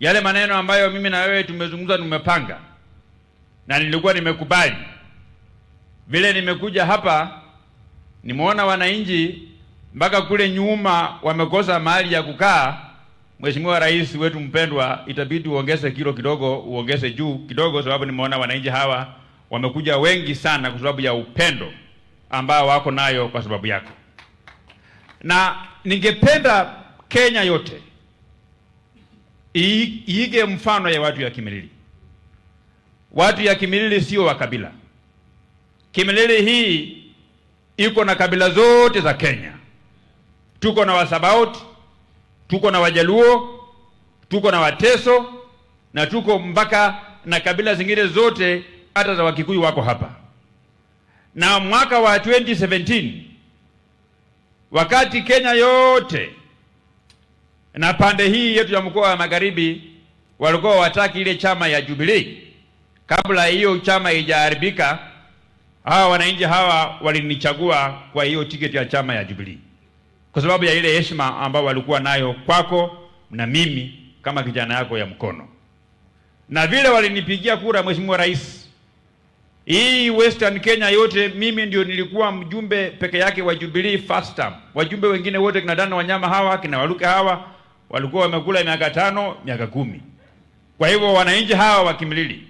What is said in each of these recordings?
yale maneno ambayo mimi na wewe tumezungumza, tumepanga na nilikuwa nimekubali. Vile nimekuja hapa nimeona wananchi mpaka kule nyuma wamekosa mahali ya kukaa. Mheshimiwa Rais wetu mpendwa, itabidi uongeze kilo kidogo, uongeze juu kidogo, sababu nimeona wananchi hawa wamekuja wengi sana kwa sababu ya upendo ambao wako nayo kwa sababu yako. Na ningependa Kenya yote iige mfano ya watu ya Kimilili. Watu ya Kimilili sio wa kabila. Kimilili hii iko na kabila zote za Kenya. Tuko na Wasabaot, tuko na Wajaluo, tuko na Wateso, na tuko mpaka na kabila zingine zote hata za Wakikuyu wako hapa. Na mwaka wa 2017 wakati Kenya yote na pande hii yetu ya mkoa wa Magharibi walikuwa wataki ile chama ya Jubilee, kabla hiyo chama haijaharibika, hawa wananchi hawa walinichagua kwa hiyo tiketi ya chama ya Jubilee, kwa sababu ya ile heshima ambao walikuwa nayo kwako na mimi kama kijana yako ya mkono. Na vile walinipigia kura, Mheshimiwa Rais, hii Western Kenya yote mimi ndio nilikuwa mjumbe peke yake wa Jubilee first term. Wajumbe wengine wote kina Dana Wanyama hawa, kina Waluke hawa walikuwa wamekula miaka 5, miaka 10. Kwa hivyo wananchi hawa wa Kimilili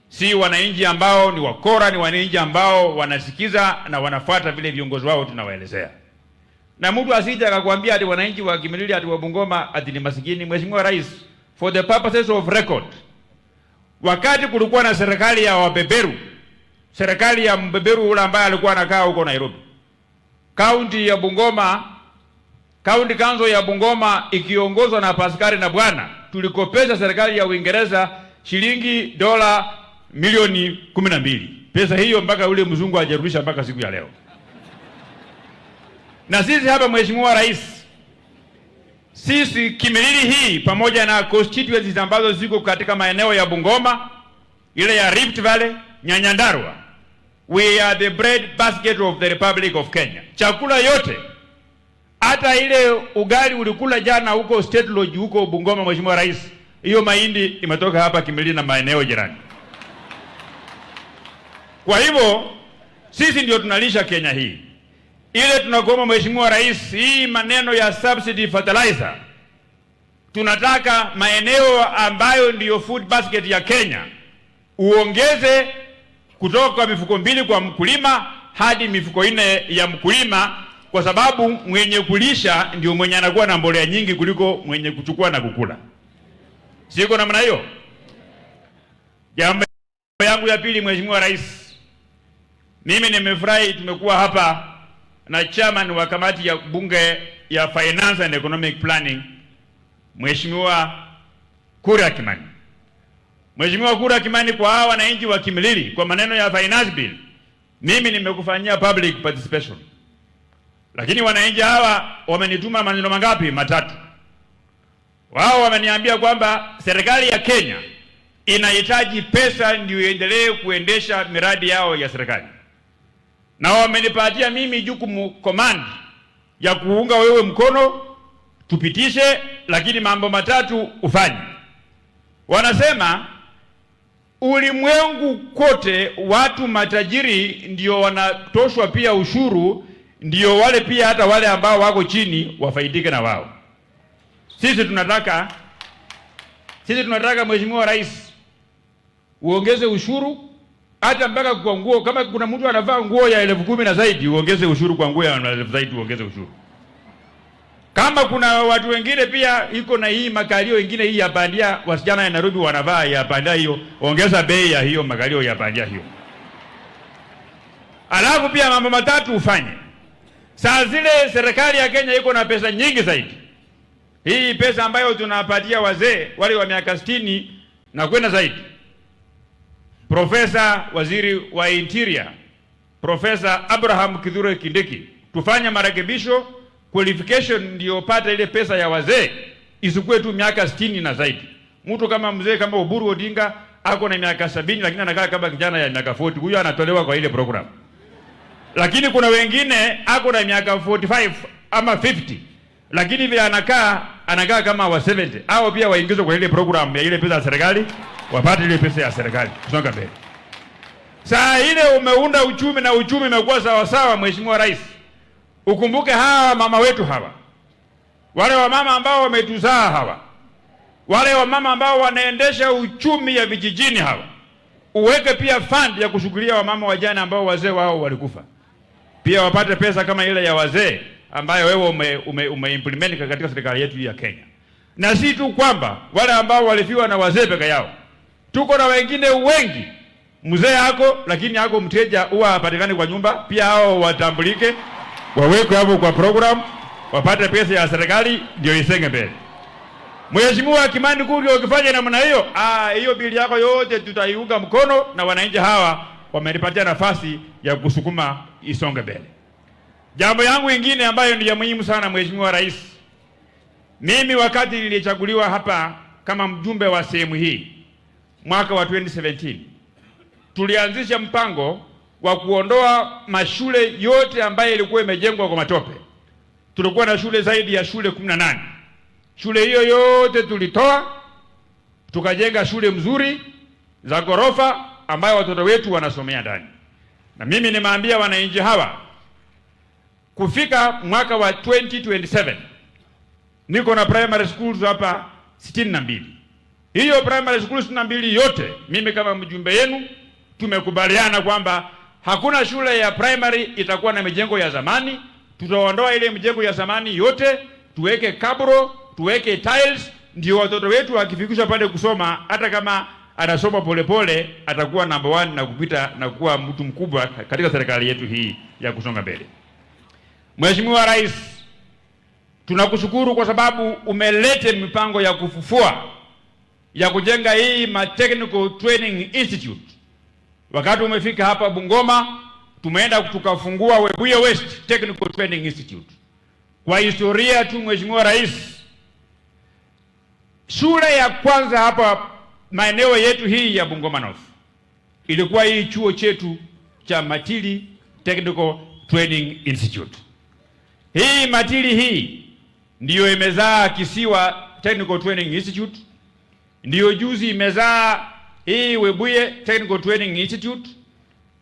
si wananchi ambao ni wakora, ni wananchi ambao wanasikiza na wanafuata vile viongozi wao tunawaelezea. Na mtu asije akakwambia ati wananchi wa Kimilili ati wa Bungoma ati ni masikini. Mheshimiwa Rais, for the purposes of record, wakati kulikuwa na serikali ya wabeberu, serikali ya mbeberu ule ambaye alikuwa anakaa huko Nairobi, kaunti ya Bungoma, county council ya Bungoma ikiongozwa na Paskari na Bwana, tulikopesha serikali ya Uingereza shilingi dola milioni 12. Pesa hiyo mpaka ule mzungu hajarudisha mpaka siku ya leo. Na sisi hapa, Mheshimiwa Rais, sisi Kimilili hii pamoja na constituencies ambazo ziko katika maeneo ya Bungoma, ile ya Rift Valley, Nyandarua, we are the bread basket of the Republic of Kenya. Chakula yote, hata ile ugali ulikula jana huko State Lodge huko Bungoma, Mheshimiwa Rais, hiyo mahindi imetoka hapa Kimilili na maeneo jirani. Kwa hivyo sisi ndio tunalisha Kenya hii. Ile tunakuomba Mheshimiwa Rais, hii maneno ya subsidy fertilizer, tunataka maeneo ambayo ndiyo food basket ya Kenya uongeze kutoka kwa mifuko 2 kwa mkulima hadi mifuko 4 ya mkulima, kwa sababu mwenye kulisha ndio mwenye anakuwa na mbolea nyingi kuliko mwenye kuchukua na kukula. Siko namna hiyo. Jambo yangu ya pili, Mheshimiwa Rais, mimi nimefurahi tumekuwa hapa na chairman wa kamati ya bunge ya Finance and Economic Planning, Mheshimiwa Kura Kimani. Mheshimiwa Kura Kimani, kwa hawa wananchi wa Kimilili kwa maneno ya finance bill, mimi nimekufanyia public participation. Lakini wananchi hawa wamenituma maneno mangapi? 3. Wao wameniambia kwamba serikali ya Kenya inahitaji pesa ndio iendelee kuendesha miradi yao ya serikali. Na wamenipatia mimi jukumu command ya kuunga wewe mkono tupitishe, lakini mambo 3 ufanye. Wanasema ulimwengu kote watu matajiri ndio wanatoshwa pia ushuru, ndio wale pia hata wale ambao wako chini wafaidike na wao. Sisi tunataka Mheshimiwa Rais uongeze ushuru hata mpaka kwa nguo. Kama kuna mtu anavaa nguo ya 10,000 na zaidi, uongeze ushuru kwa nguo ya 10,000 zaidi, uongeze ushuru. Kama kuna watu wengine pia iko na hii makalio wengine hii ya bandia, wasichana ya Nairobi wanavaa ya bandia hiyo, ongeza bei ya hiyo makalio ya bandia hiyo. Alafu pia mambo 3 ufanye. Saa zile serikali ya Kenya iko na pesa nyingi zaidi. Hii pesa ambayo tunapatia wazee wale wa miaka 60 na kwenda zaidi. Profesa Waziri wa Interior, Profesa Abraham Kithure Kindiki, tufanye marekebisho qualification ndio pata ile pesa ya wazee isikuwe tu miaka 60 na zaidi. Mtu kama mzee kama Oburu Odinga ako na miaka 70 lakini anakaa kama kijana ya miaka 40, huyo anatolewa kwa ile program. Lakini kuna wengine ako na miaka 45 ama 50 lakini vile anakaa anakaa kama wa 70. Hao pia waingizwe kwa ile program ya ile pesa ya serikali, wapate ile pesa ya serikali kusonga mbele. Saa ile umeunda uchumi na uchumi umekuwa sawa sawa, Mheshimiwa Rais. Ukumbuke hawa mama wetu hawa. Wale wamama ambao wametuzaa hawa. Wale wamama ambao wanaendesha uchumi ya vijijini hawa. Uweke pia fund ya kushughulikia wamama wajane ambao wazee wao walikufa. Pia wapate pesa kama ile ya wazee ambayo wewe umeimplement katika serikali yetu ya Kenya. Na si tu kwamba wale ambao walifiwa na wazee peke yao. Tuko na wengine wengi. Mzee yako lakini yako mteja huwa apatikane kwa nyumba, pia hao watambulike, wawekwe hapo kwa program, wapate pesa ya serikali ndio isenge mbele. Mheshimiwa Kimani Kuria, ukifanya namna hiyo, hiyo bili yako yote tutaiunga mkono na wananchi hawa wamenipatia nafasi ya kusukuma isonge mbele. Jambo yangu ingine ambayo ni ya muhimu sana, Mheshimiwa Rais. Mimi wakati nilichaguliwa hapa kama mjumbe wa sehemu hii mwaka wa 2017, tulianzisha mpango wa kuondoa mashule yote ambayo ilikuwa imejengwa kwa matope. Tulikuwa na shule zaidi ya shule 18. Shule hiyo yote tulitoa, tukajenga shule mzuri za ghorofa ambayo watoto wetu wanasomea ndani. Na mimi nimeambia wananchi hawa kufika mwaka wa 2027 niko na primary schools hapa 62. Hiyo primary schools 62 yote mimi kama mjumbe yenu tumekubaliana kwamba hakuna shule ya primary itakuwa na mijengo ya zamani. Tutaondoa ile mijengo ya zamani yote, tuweke kabro, tuweke tiles, ndio watoto wetu wakifikishwa pale kusoma, hata kama anasoma polepole atakuwa number 1 na kupita na kuwa mtu mkubwa katika serikali yetu hii ya kusonga mbele. Mheshimiwa Rais, tunakushukuru kwa sababu umelete mipango ya kufufua ya kujenga hii Technical Training Institute. Wakati umefika hapa Bungoma, tumeenda tukafungua Webuye West Technical Training Institute. Kwa historia tu, Mheshimiwa Rais, shule ya kwanza hapa maeneo yetu hii ya Bungoma North ilikuwa hii chuo chetu cha Matili Technical Training Institute. Hii Matili hii ndiyo imezaa Kisiwa Technical Training Institute, ndiyo juzi imezaa hii Webuye Technical Training Institute,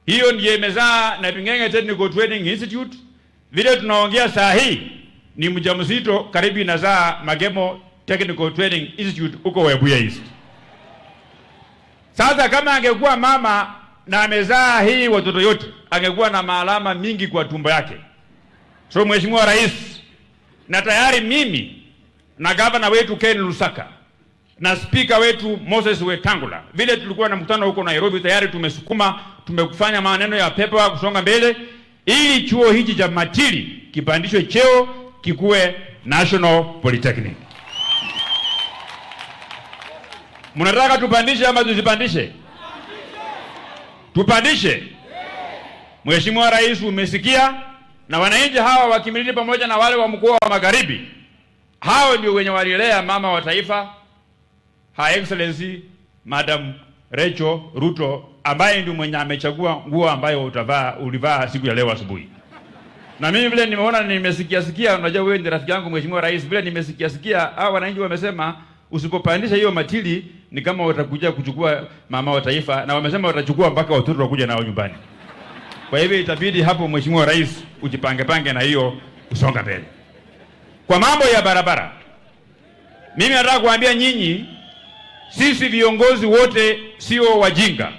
hiyo ndiyo imezaa na Bingenge Technical Training Institute. Vile tunaongea saa hii ni mjamzito karibu inazaa Magemo Technical Training Institute huko Webuye East. Sasa kama angekuwa mama na amezaa hii watoto yote, angekuwa na maalama mingi kwa tumbo yake. So Mheshimiwa Rais, na tayari mimi na gavana wetu Ken Lusaka na speaker wetu Moses Wetangula, vile tulikuwa na mkutano huko Nairobi, tayari tumesukuma, tumekufanya maneno ya pepa kusonga mbele ili chuo hiki cha Matili kipandishwe cheo kikuwe National Polytechnic. Mnataka tupandishe ama tusipandishe? Tupandishe. Mheshimiwa Rais, umesikia, na wananchi hawa wa Kimilili pamoja na wale wa mkoa wa Magharibi, hao ndio wenye walilea mama wa taifa Her Excellency Madam Rachel Ruto, ambaye ndio mwenye amechagua nguo ambayo ulivaa siku ya leo asubuhi. Na mimi vile nimeona, nimesikia, unajua wewe ni rafiki yangu Mheshimiwa Rais, vile nimesikia hao wananchi wamesema usipopandisha hiyo Matili ni kama watakuja kuchukua mama wa taifa, na wamesema watachukua mpaka watoto wakuja nao nyumbani. Kwa hivyo itabidi hapo Mheshimiwa Rais ujipange na hiyo kusonga mbele. Kwa mambo ya barabara, mimi nataka kuambia nyinyi, sisi viongozi wote sio wajinga.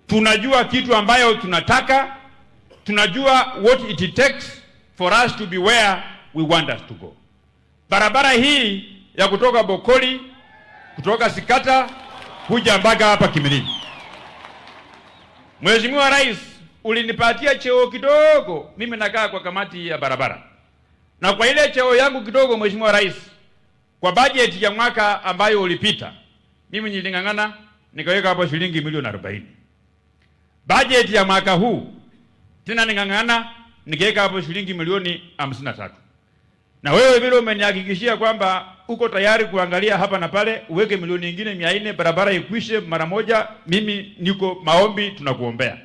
Tunajua kitu ambayo tunataka, tunajua what it takes for us to be where we want us to go. Barabara hii ya kutoka Bokoli, kutoka Sikata kuja mpaka hapa Kimilili, Mheshimiwa Rais, ulinipatia cheo kidogo, mimi nakaa kwa kamati ya barabara. Na kwa ile cheo yangu kidogo, Mheshimiwa Rais, kwa budget ya mwaka ambayo ulipita, mimi nilingangana nikaweka hapo shilingi milioni 40. Budget ya mwaka huu tena ningangana nikaweka hapo shilingi milioni 53. Na wewe vile umenihakikishia kwamba uko tayari kuangalia hapa na pale, uweke milioni nyingine 400 barabara ikwishe mara moja, mimi niko maombi, tunakuombea.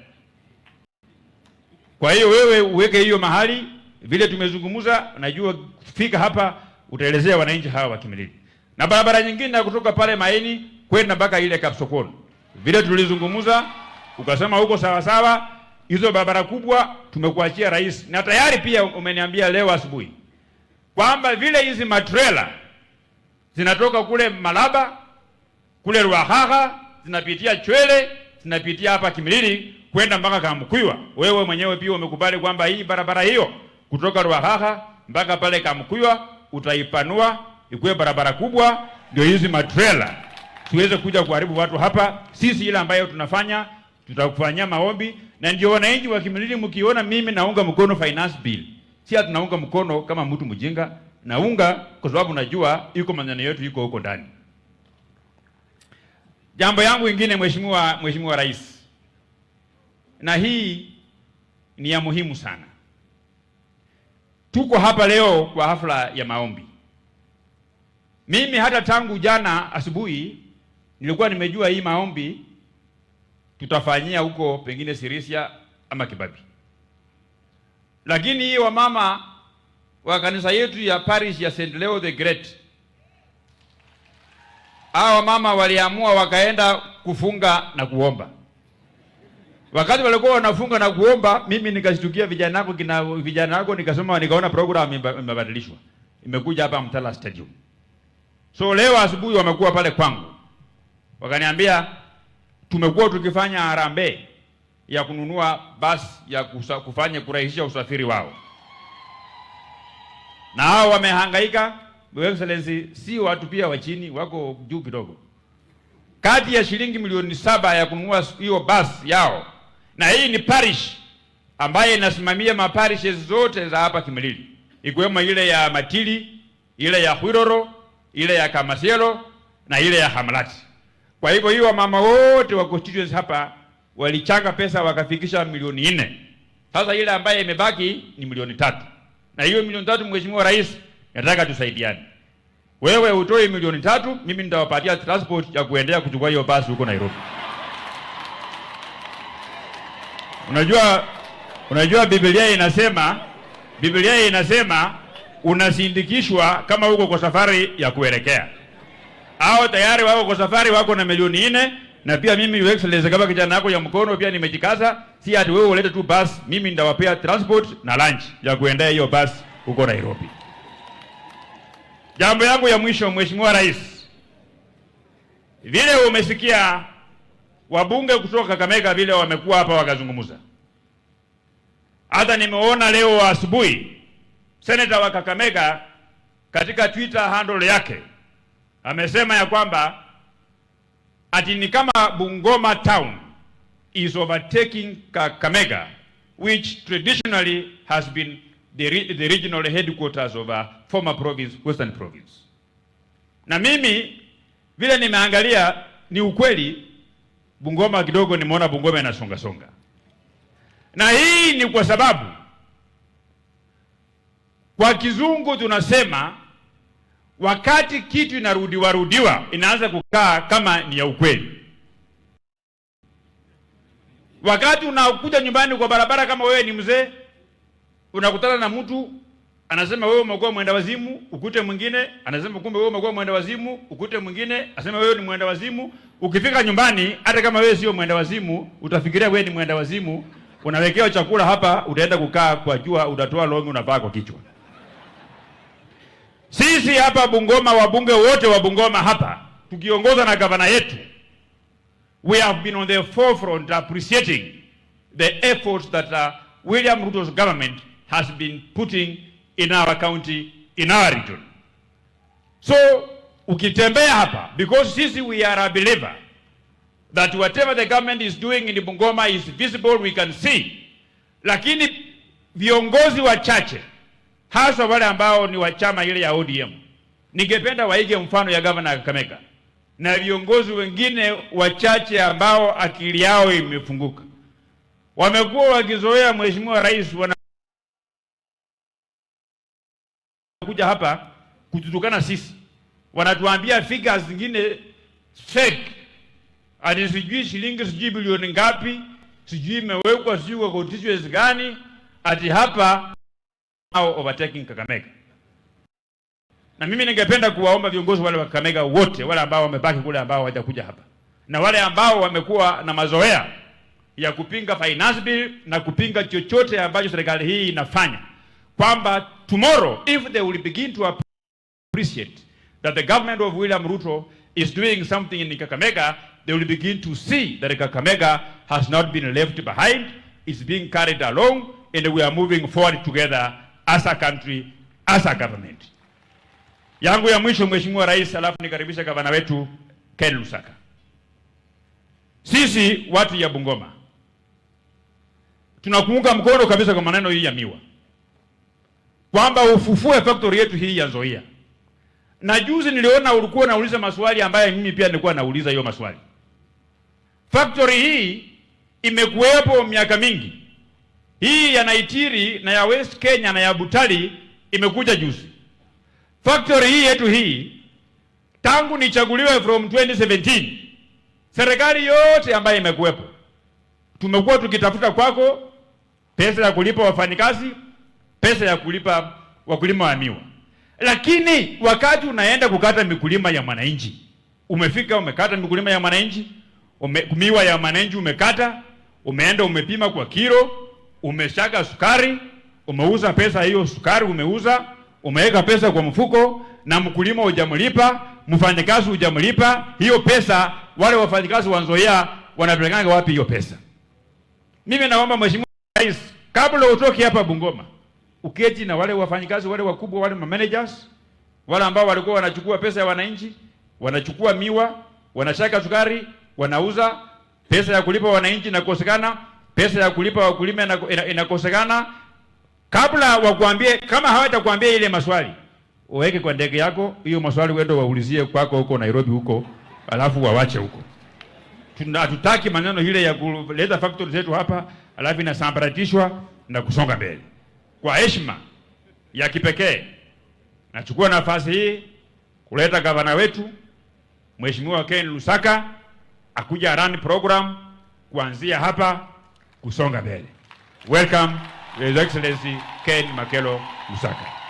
Kwa hiyo wewe uweke hiyo mahali, vile tumezungumza, najua kufika hapa utaelezea wananchi hawa wa Kimilili. Na barabara nyingine kutoka pale Maini kwenda mpaka ile Kapsokoni, vile tulizungumza ukasema huko sawa sawa. Hizo barabara kubwa tumekuachia rais, na tayari pia umeniambia leo asubuhi kwamba vile hizi matrela zinatoka kule Malaba, kule Ruahaha, zinapitia Chwele, zinapitia hapa Kimilili kwenda mpaka Kamkuywa. Wewe mwenyewe pia umekubali kwamba hii barabara hiyo kutoka Ruahaha mpaka pale Kamkuywa utaipanua ikuwe barabara kubwa, ndio hizi matrela tuweze kuja kuharibu watu hapa. Sisi ile ambayo tunafanya, tutakufanyia maombi, na ndio wananchi wa Kimilili mkiona mimi naunga mkono finance bill, si tunaunga mkono kama mtu mjinga, naunga kwa sababu najua iko maneno yetu iko huko ndani. Jambo yangu ingine, Mheshimiwa Rais, na hii ni ya muhimu sana. Tuko hapa leo kwa hafla ya maombi. Mimi hata tangu jana asubuhi nilikuwa nimejua hii maombi tutafanyia huko pengine Sirisia ama Kibabi. Lakini hii wamama wa kanisa yetu ya parish ya St. Leo the Great, hao mama waliamua wakaenda kufunga na kuomba. Wakati walikuwa wanafunga na kuomba, mimi nikashtukia vijana wako nikasoma, nikaona program imebadilishwa. Imekuja hapa Mtala Stadium. So leo asubuhi wamekuwa pale kwangu. Wakaniambia tumekuwa tukifanya harambee ya kununua basi ya kufanya kurahisisha usafiri wao. Na hao wamehangaika, Your Excellency, si watu pia wa chini, wako juu kidogo. Kati ya shilingi milioni 7 ya kununua hiyo basi yao. Na hii ni parish ambaye inasimamia maparishes zote za hapa Kimilili, ikiwemo ile ya Matili, ile ya Hwiroro, ile ya Kamasielo na ile ya Hamlati. Kwa hivyo hiyo mama wote wa constituency hapa walichanga pesa wakafikisha milioni 4. Sasa ile ambaye imebaki ni milioni 3. Na hiyo milioni 3, Mheshimiwa Rais, nataka tusaidiane. Wewe utoe milioni 3, mimi nitawapatia transport ya kuendea kuchukua hiyo basi huko Nairobi. Unajua Biblia inasema unasindikishwa kama uko kwa safari ya kuelekea. Hao tayari wako kwa safari, wako na milioni 4, na pia mimi Your Excellency kama kijana wako ya mkono pia nimejikaza, si ati wewe ulete tu bus, mimi nitawapea transport na lunch ya kuendea hiyo bus huko Nairobi. Jambo yangu ya mwisho, Mheshimiwa Rais, vile umesikia wabunge kutoka Kakamega vile wamekuwa hapa wakazungumza. Hata nimeona leo asubuhi Senator wa Kakamega katika Twitter handle yake amesema ya kwamba ati ni kama Bungoma town is overtaking Kakamega, which traditionally has been the regional headquarters of a former province, Western Province. Na mimi vile nimeangalia ni ukweli, Bungoma kidogo nimeona Bungoma inasonga songa. Na hii ni kwa sababu kwa kizungu tunasema wakati kitu inarudiwa inaanza kukaa kama ni ya ukweli. Wakati unakuja nyumbani kwa barabara, kama wewe ni mzee, unakutana na mtu anasema wewe umekuwa mwenda wazimu, ukute mwingine anasema kumbe wewe umekuwa mwenda wazimu, ukute mwingine anasema wewe ni mwenda wazimu. Ukifika nyumbani, hata kama wewe sio mwenda wazimu, utafikiria wewe ni mwenda wazimu. Unawekewa chakula hapa, utaenda kukaa kwa jua, utatoa longi unavaa kwa kichwa. Sisi hapa Bungoma, wabunge wote wa Bungoma hapa tukiongozwa na gavana yetu, we have been on the forefront appreciating the efforts that William Ruto's government has been putting in our county, in our region. So ukitembea hapa, because sisi we are a believer that whatever the government is doing in Bungoma is visible, we can see. Lakini viongozi wachache, hasa wale ambao ni wa chama ile ya ODM, ningependa waige mfano ya governor Kakamega na viongozi wengine wachache ambao akili yao imefunguka. Wamekuwa wakizoea, Mheshimiwa Rais, wanakuja hapa kututukana sisi. Wanatuambia figures zingine fake. Ati sijui shilingi sijui bilioni ngapi, sijui imewekwa sijui kwa constituency gani, ati hapa au overtaking Kakamega. Na mimi ningependa kuwaomba viongozi wale wa Kakamega wote, wale ambao wamebaki kule, ambao hawajakuja hapa, na wale ambao wamekuwa na mazoea ya kupinga finance bill na kupinga chochote ambacho serikali hii inafanya, kwamba tomorrow if they will begin to appreciate that the government of William Ruto is doing something in Kakamega, they will begin to see that Kakamega has not been left behind, it's being carried along, and we are moving forward together as a country, as a government. Yangu ya mwisho, Mheshimiwa Rais, alafu nikaribisha gavana wetu Ken Lusaka. Sisi watu ya Bungoma tunakuunga mkono kabisa kwa maneno hii ya miwa, kwamba ufufue factory yetu hii ya Nzoia. Na juzi niliona ulikuwa nauliza maswali ambayo mimi pia nilikuwa nauliza hiyo maswali. Factory hii imekuwepo miaka mingi. Hii ya Naitiri na ya West Kenya na ya Butali imekuja juzi. Factory hii yetu hii tangu nichaguliwe from 2017, serikali yote ambayo imekuwepo tumekuwa tukitafuta kwako pesa ya kulipa wafanyikazi, pesa ya kulipa wakulima wa miwa. Lakini wakati unaenda kukata mikulima ya mwananchi, umefika umekata mikulima ya mwananchi, miwa ya mwananchi umekata, umeenda umepima kwa kilo, umeshaka sukari, umeuza pesa hiyo sukari umeuza, umeweka pesa kwa mfuko, na mkulima hujamlipa, mfanyikazi hujamlipa. Hiyo pesa wale wafanyikazi wa Nzoia wanapelekanga wapi hiyo pesa? Mimi naomba Mheshimiwa Rais, kabla utoke hapa Bungoma, uketi na wale wafanyikazi wale wakubwa, wale managers wale ambao walikuwa wanachukua pesa ya wananchi, wanachukua miwa, wanashaka sukari, wanauza, pesa ya kulipa wananchi inakosekana, pesa ya kulipa wakulima inakosekana. Kabla wakuambie, kama hawatakuambia ile maswali, uweke kwa ndege yako hiyo maswali, uende waulizie kwako huko Nairobi huko, alafu wawache huko. Tunataki maneno ile ya kuleta factory zetu hapa alafu inasambaratishwa na kusonga mbele. Kwa heshima ya kipekee nachukua nafasi hii kuleta gavana wetu Mheshimiwa Ken Lusaka akuja run program kuanzia hapa kusonga mbele. Welcome His Excellency Ken Makelo Lusaka.